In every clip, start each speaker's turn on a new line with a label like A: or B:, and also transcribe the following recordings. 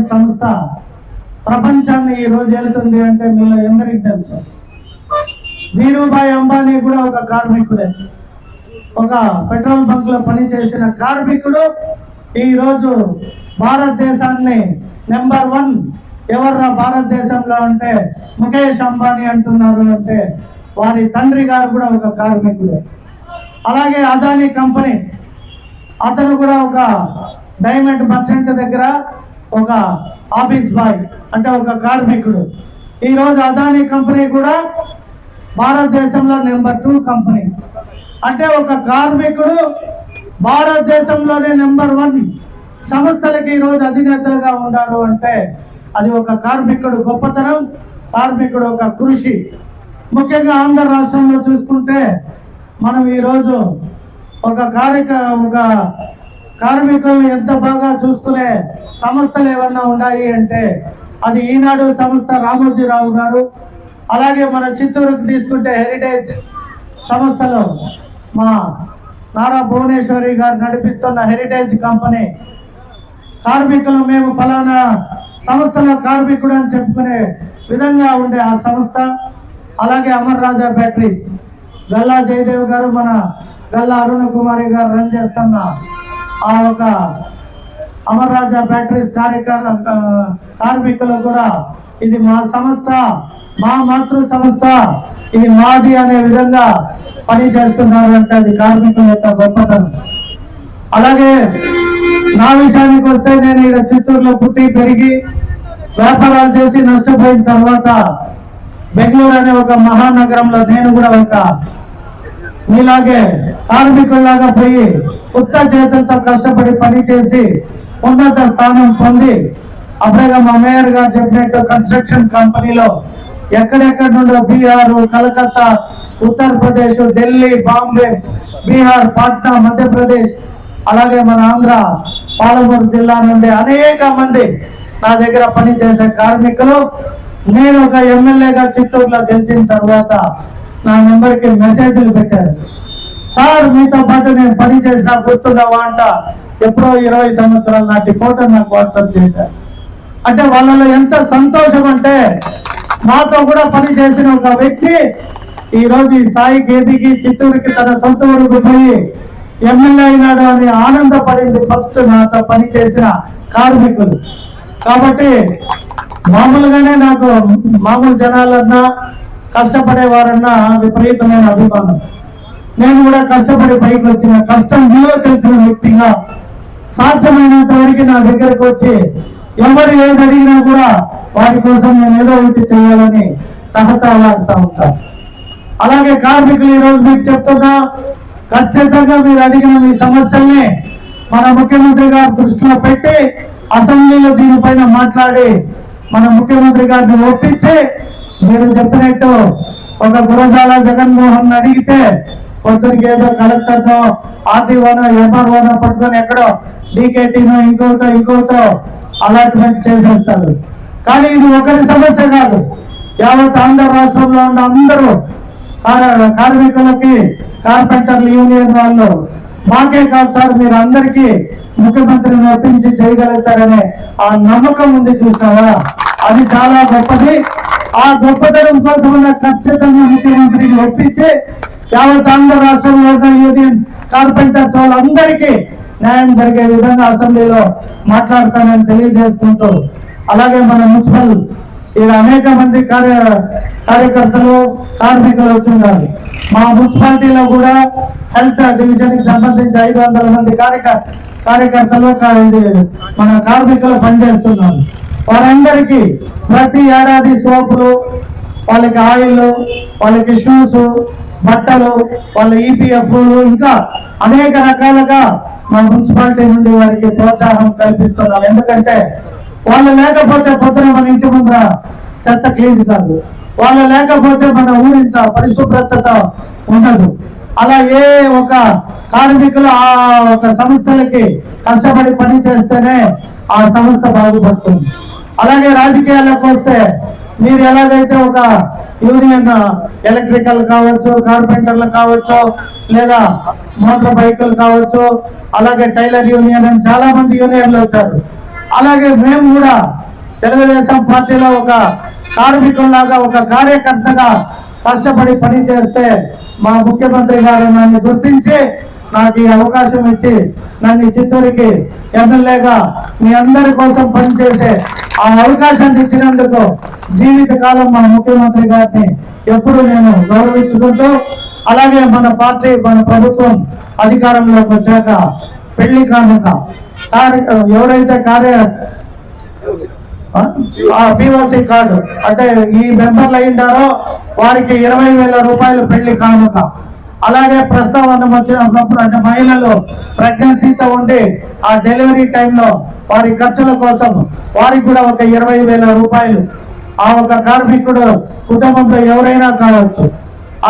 A: సంస్థ ప్రపంచాన్ని ఈ రోజు వెళ్తుంది అంటే మీలో ఎందరికి తెలుసు? ధీరుభాయ్ అంబానీ కూడా ఒక కార్మికుడే, ఒక పెట్రోల్ బంక్ లో పనిచేసిన కార్మికుడు. ఈ రోజు భారతదేశాన్ని నెంబర్ 1 ఎవర్రా భారతదేశంలో అంటే ముఖేష్ అంబానీ అంటున్నారు అంటే వారి తండ్రి గారు కూడా ఒక కార్మికుడే. అలాగే అదానీ కంపెనీ, అతను కూడా ఒక డైమండ్ మర్చెంట్ దగ్గర ఒక ఆఫీస్ బాయ్ అంటే ఒక కార్మికుడు. ఈరోజు అదానీ కంపెనీ కూడా భారతదేశంలో నెంబర్ 2 కంపెనీ. అంటే ఒక కార్మికుడు భారతదేశంలోనే నెంబర్ 1 సంస్థలకి ఈరోజు అధినేతలుగా ఉన్నారు అంటే అది ఒక కార్మికుడు గొప్పతనం, కార్మికుడు ఒక కృషి. ముఖ్యంగా ఆంధ్ర రాష్ట్రంలో చూసుకుంటే మనం ఈరోజు ఒక కార్మికులను ఎంత బాగా చూసుకునే సంస్థలు ఏమన్నా ఉన్నాయి అంటే అది ఈనాడు సంస్థ, రామోజీరావు గారు. అలాగే మన చిత్తూరుకు తీసుకుంటే హెరిటేజ్ సంస్థలో మా నారా భువనేశ్వరి గారు నడిపిస్తున్న హెరిటేజ్ కంపెనీ. కార్మికులు మేము ఫలానా సంస్థలో కార్మికుడు అని చెప్పుకునే విధంగా ఉండే ఆ సంస్థ. అలాగే అమర్ రాజా బ్యాటరీస్, గల్లా జయదేవ్ గారు, మన గల్లా అరుణ కుమారి గారు రన్ చేస్తున్న ఆ ఒక అమర్ రాజా బ్యాటరీస్ కార్మికులు కూడా ఇది మా సంస్థ, మా మాతృ సంస్థ, ఇది మాది అనే విధంగా పని చేస్తున్నారు అంటే అది కార్మికుల యొక్క గొప్పతనం. అలాగే నా విషయానికి వస్తే నేను ఇక్కడ చిత్తూరులో పుట్టి పెరిగి వ్యాపారాలు చేసి నష్టపోయిన తర్వాత బెంగళూరు అనే ఒక మహానగరంలో నేను కూడా ఒక మీలాగే కార్మికుల్లాగా పోయి ఉత్త చేతులతో కష్టపడి పని చేసి ఉన్నత స్థానం పొంది అప్పుడేగా మా మేయర్ గారు చెప్పినట్టు కన్స్ట్రక్షన్ కంపెనీలో ఎక్కడెక్కడి నుండో బీహార్, కలకత్తా, ఉత్తరప్రదేశ్, ఢిల్లీ, బాంబే, బీహార్, పాట్నా, మధ్యప్రదేశ్, అలాగే మన ఆంధ్ర పాలమూరు జిల్లా నుండి అనేక మంది నా దగ్గర పనిచేసే కార్మికులు. నేను ఒక ఎమ్మెల్యేగా చిత్తూరులో గెలిచిన తర్వాత నా నెంబర్కి మెసేజ్లు పెట్టారు, సార్ మీతో పాటు నేను పని చేసిన గుర్తుండవా అంట. ఎప్పుడో 20 సంవత్సరాల నాటి ఫోటో నాకు వాట్సాప్ చేశారు. అంటే వాళ్ళలో ఎంత సంతోషం అంటే మాతో కూడా పని చేసిన ఒక వ్యక్తి ఈ రోజు ఈ స్థాయికి ఎదిగి చిత్తూరుకి తన సొంత ఊరికి పోయి ఎమ్మెల్యే అయినాడు అని ఆనందపడింది ఫస్ట్ నాతో పని చేసిన కార్మికులు. కాబట్టి మామూలుగానే నాకు మామూలు జనాలన్నా కష్టపడేవారన్నా విపరీతమైన అభిమానం. నేను కూడా కష్టపడి పైకి వచ్చిన కష్టం విలువ తెలిసిన వ్యక్తిగా సాధ్యమైనంత వరకు నా దగ్గరకు వచ్చి ఎవరు ఏది అడిగినా కూడా వారి కోసం నేను ఏదో ఒకటి చేయాలని తహతలాడుతూ ఉంటాను. అలాగే కార్మికులు ఈరోజు మీకు చెప్తున్నా, ఖచ్చితంగా మీరు అడిగిన మీ సమస్యల్ని మన ముఖ్యమంత్రి గారి దృష్టిలో పెట్టి అసెంబ్లీలో దీనిపైన మాట్లాడి మన ముఖ్యమంత్రి గారిని ఒప్పించి మీరు చెప్పినట్టు ఒక గురజాల జగన్మోహన్ అడిగితే పొద్దునికి ఏదో కలెక్టర్నో, ఆర్టీఓనో, ఎంఆర్ఓనో పట్టుకొని ఎక్కడో డీకేటీనో ఇంకోటో అలాట్మెంట్ చేసేస్తాడు. కానీ ఇది ఒకరి సమస్య కాదు, యావత్ ఆంధ్ర రాష్ట్రంలో ఉన్న అందరూ కార్మికులకి, కార్పెంటర్ల యూనియన్ వాళ్ళు మాకే కాదు సార్ మీరు అందరికీ ముఖ్యమంత్రిని ఒప్పించి చేయగలుగుతారనే ఆ నమ్మకం ఉంది చూసావా, అది చాలా గొప్పది. ఆ గొప్పతనం కోసం ఖచ్చితంగా ముఖ్యమంత్రిని ఒప్పించి యావత్ ఆంధ్ర రాష్ట్రంలో ఉన్న యూనియన్ కార్పెంటర్స్ వాళ్ళందరికీ న్యాయం జరిగే విధంగా అసెంబ్లీలో మాట్లాడతానని తెలియజేసుకుంటూ, అలాగే మన మున్సిపల్ ఇక్కడ అనేక మంది కార్యకర్తలు, కార్మికులు వచ్చిన్నారు. మా మున్సిపాలిటీలో కూడా హెల్త్ డివిజన్ కి సంబంధించి 500 మంది కార్యకర్తలు మన కార్మికులు పనిచేస్తున్నారు. వారందరికీ ప్రతి ఏడాది సోపులు, వాళ్ళకి ఆయిల్, వాళ్ళకి షూస్, బట్టలు, వాళ్ళ ఈపీఎఫ్ ఇంకా అనేక రకాలుగా మా మున్సిపాలిటీ నుండి వారికి ప్రోత్సాహం కల్పిస్తున్నారు. ఎందుకంటే వాళ్ళు లేకపోతే పొద్దున మన ఇంటి ముందర చెత్త క్లీన్ కాదు, వాళ్ళు లేకపోతే మన ఊరింత పరిశుభ్రత ఉండదు. అలా ఏ ఒక కార్మికులు ఆ ఒక సంస్థలకి కష్టపడి పని చేస్తేనే ఆ సంస్థ బాగుపడుతుంది. అలాగే రాజకీయాలకు వస్తే మీరు ఎలాగైతే ఒక యూనియన్ ఎలక్ట్రికల్ కావచ్చు, కార్పెంటర్లు కావచ్చు, లేదా మోటార్ బైకులు కావచ్చు, అలాగే టైలర్ యూనియన్ అని చాలా మంది యూనియన్లు వచ్చారు. అలాగే మేము కూడా తెలుగుదేశం పార్టీలో ఒక కార్మికుల్లాగా ఒక కార్యకర్తగా కష్టపడి పని చేస్తే మా ముఖ్యమంత్రి గారు నన్ను గుర్తించి నాకు ఈ అవకాశం ఇచ్చి నన్ను చిత్తూరుకి ఎమ్మెల్యేగా మీ అందరి కోసం పనిచేసే ఆ అవకాశాన్ని ఇచ్చినందుకు జీవితకాలం మా ముఖ్యమంత్రి గారిని ఎప్పుడు నేను గౌరవించుకుంటూ, అలాగే మన పార్టీ మన ప్రభుత్వం అధికారంలోకి వచ్చాక పెళ్లి కానుక ఎవరైతే పిఓసి కార్డు అంటే ఈ మెంబర్లు అయిండారో వారికి 20,000 రూపాయలు పెళ్లి కానుక. అలాగే ప్రస్తావన వచ్చినప్పుడు అంటే మహిళలు ప్రెగ్నెన్సీతో ఉండి ఆ డెలివరీ టైంలో వారి ఖర్చుల కోసం వారికి కూడా ఒక 20,000 రూపాయలు ఆ ఒక కార్మికుడు కుటుంబంలో ఎవరైనా కావచ్చు.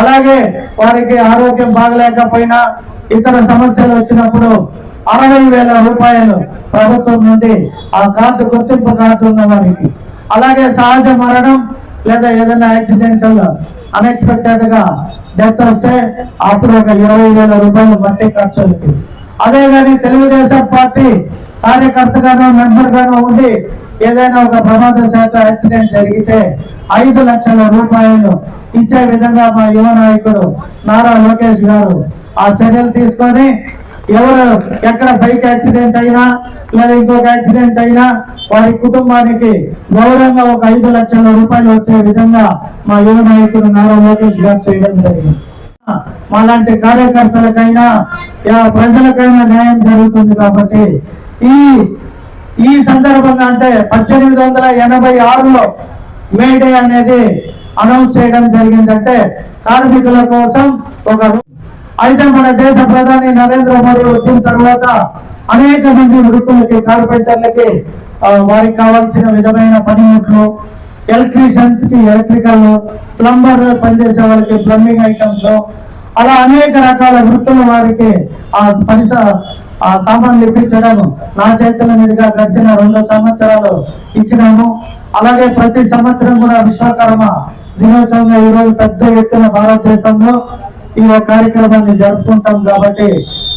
A: అలాగే వారికి ఆరోగ్యం బాగలేకపోయినా ఇతర సమస్యలు వచ్చినప్పుడు 60,000 రూపాయలు ప్రభుత్వం నుండి ఆ కార్డు గుర్తింపు కార్డు ఉన్న వారికి. అలాగే సహజ మరణం లేదా ఏదైనా యాక్సిడెంటల్ అన్ఎక్స్పెక్టెడ్ గా డెత్ వస్తే అప్పుడు ఒక 20,000 రూపాయలు మట్టి ఖర్చులకి. అదే కానీ తెలుగుదేశం పార్టీ కార్యకర్తగానో మెంబర్ గానో ఉండి ఏదైనా ఒక ప్రమాదశాత యాక్సిడెంట్ జరిగితే 5 లక్షల రూపాయలు ఇచ్చే విధంగా మా యువ నాయకుడు నారా లోకేష్ గారు ఆ చర్యలు తీసుకొని ఎవరు ఎక్కడ బైక్ యాక్సిడెంట్ అయినా లేదా ఇంకొక యాక్సిడెంట్ అయినా వారి కుటుంబానికి గౌరవంగా ఒక 5 లక్షల రూపాయలు వచ్చే విధంగా మా యువ నాయకుడు నారా లోకేష్ గారు చేయడం జరిగింది. మాలాంటి కార్యకర్తలకైనా ప్రజలకైనా న్యాయం జరుగుతుంది కాబట్టి ఈ సందర్భంగా అంటే 1886లో మేడే అనేది అనౌన్స్ చేయడం జరిగిందంటే కార్మికుల కోసం ఒక. అయితే మన దేశ ప్రధాని నరేంద్ర మోడీ వచ్చిన తర్వాత అనేక మంది వృత్తులకి కార్పెంటర్లకి వారికి కావాల్సిన విధమైన పనిముట్లు, ఎలక్ట్రీషియన్స్ కి ఎలక్ట్రికల్, ప్లంబర్ పనిచేసే వాళ్ళకి ప్లంబింగ్ ఐటమ్స్, అలా అనేక రకాల వృత్తుల వారికి ఆ సామాన్లు ఇప్పించడం నా చేతుల మీదుగా గడిచిన 2 సంవత్సరాలు ఇచ్చినాము. అలాగే ప్రతి సంవత్సరం కూడా విశ్వకర్మ దినోత్సవంగా ఈరోజు పెద్ద ఎత్తున భారతదేశంలో ఈ కార్యక్రమాన్ని జరుపుకుంటాం. కాబట్టి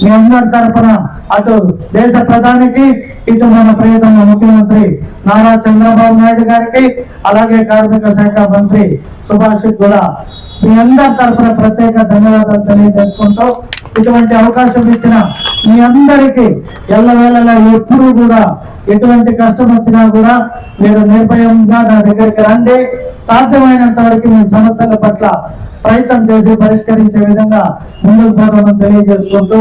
A: మీ అందరి తరఫున అటు దేశ ప్రధానికి ఇటు మన ప్రియతమ ముఖ్యమంత్రి నారా చంద్రబాబు నాయుడు గారికి అలాగే కార్మిక శాఖ మంత్రి సుభాష్ కూడా మీ అందరి తరఫున ప్రత్యేక ధన్యవాదాలు తెలియజేసుకుంటూ, ఇటువంటి అవకాశం ఇచ్చిన మీ అందరికీ ఎల్లవేళలా ఎప్పుడు కూడా ఎటువంటి కష్టం వచ్చినా కూడా మీరు నిర్భయంగా నా దగ్గరికి రండి. సాధ్యమైనంత వరకు మీ సమస్యల పట్ల ప్రయత్నం చేసి పరిష్కరించే విధంగా ముందుకు పోతామని తెలియజేసుకుంటూ,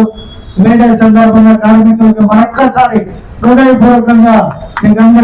A: మేడే సందర్భంగా కార్మికులకు మరొక్కసారి హృదయపూర్వకంగా మీకు అందరికీ